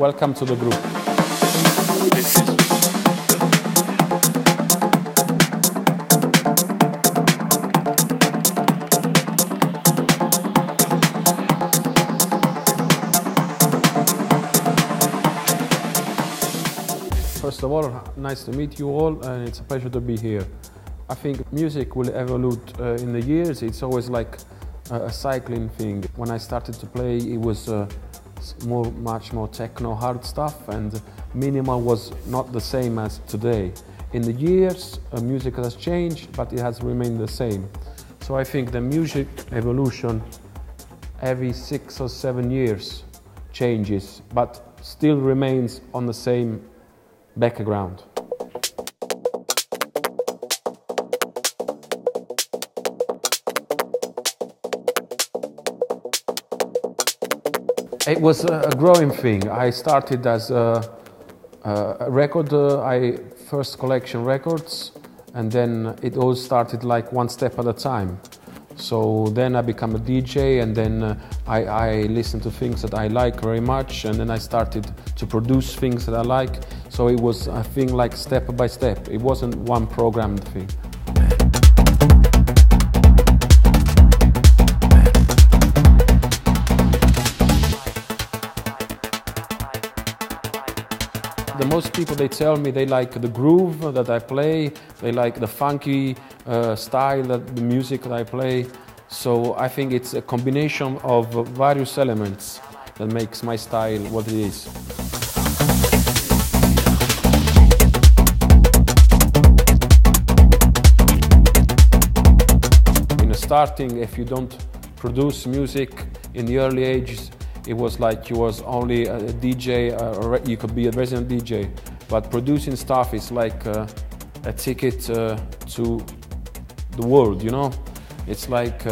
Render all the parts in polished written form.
welcome to the group. First of all, nice to meet you all, and it's a pleasure to be here. I think music will evolve in the years. It's always like a cycling thing. When I started to play, it was much more techno, hard stuff, and minimal was not the same as today. In the years, music has changed, but it has remained the same. So I think the music evolution every 6 or 7 years changes, but still remains on the same background. It was a growing thing. I started as a record, first collection records, and then it all started like one step at a time. So then I became a DJ, and then I listened to things that I like very much, and then I started to produce things that I like. So it was a thing like step by step. It wasn't one programmed thing. The most people, they tell me they like the groove that I play, they like the funky style, the music that I play. So I think it's a combination of various elements that makes my style what it is. In the starting, if you don't produce music in the early ages, it was like you was only a DJ, or you could be a resident DJ. But producing stuff is like a ticket to the world, you know? It's like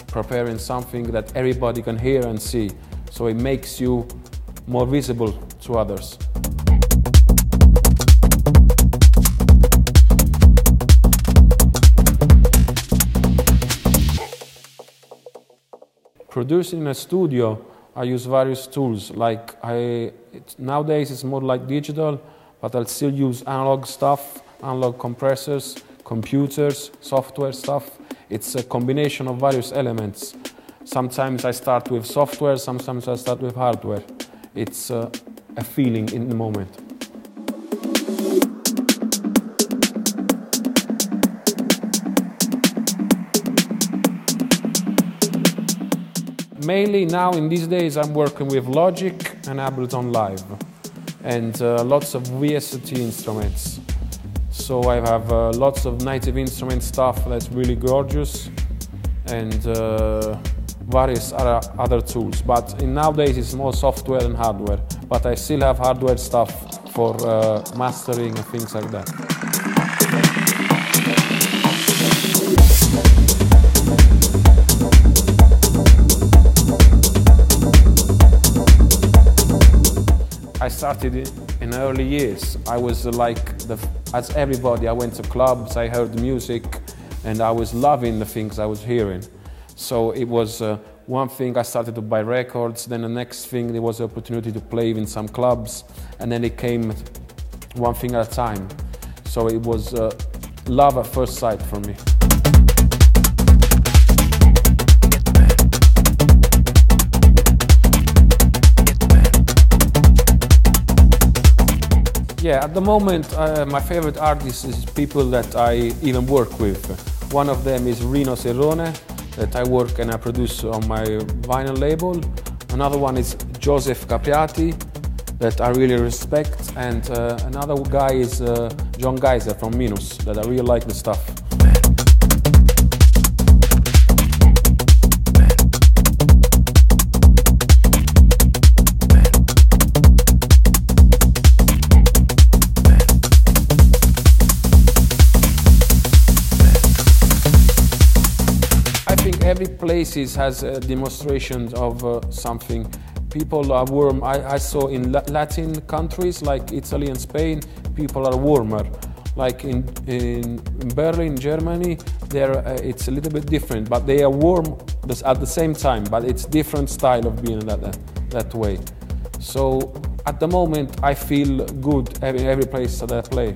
preparing something that everybody can hear and see. So it makes you more visible to others. Producing in a studio, I use various tools. Like nowadays it's more like digital, but I'll still use analog stuff, analog compressors, computers, software stuff. It's a combination of various elements. Sometimes I start with software, sometimes I start with hardware. It's a feeling in the moment. Mainly now in these days I'm working with Logic and Ableton Live and lots of VST instruments. So I have lots of native instrument stuff that's really gorgeous and various other tools. But nowadays it's more software than hardware. But I still have hardware stuff for mastering and things like that. I started in early years. I was as everybody, I went to clubs, I heard music, and I was loving the things I was hearing. So it was one thing, I started to buy records, then the next thing there was the opportunity to play in some clubs, and then it came one thing at a time. So it was love at first sight for me. Yeah, at the moment, my favorite artists is people that I even work with. One of them is Rino Serrone, that I work and I produce on my vinyl label. Another one is Joseph Capriati, that I really respect. And another guy is John Geiser from Minus, that I really like the stuff. Every place has demonstrations of something. People are warm. I saw in Latin countries like Italy and Spain, people are warmer. Like in Berlin, Germany, it's a little bit different, but they are warm at the same time, but it's different style of being that way. So At the moment, I feel good having every place that I play.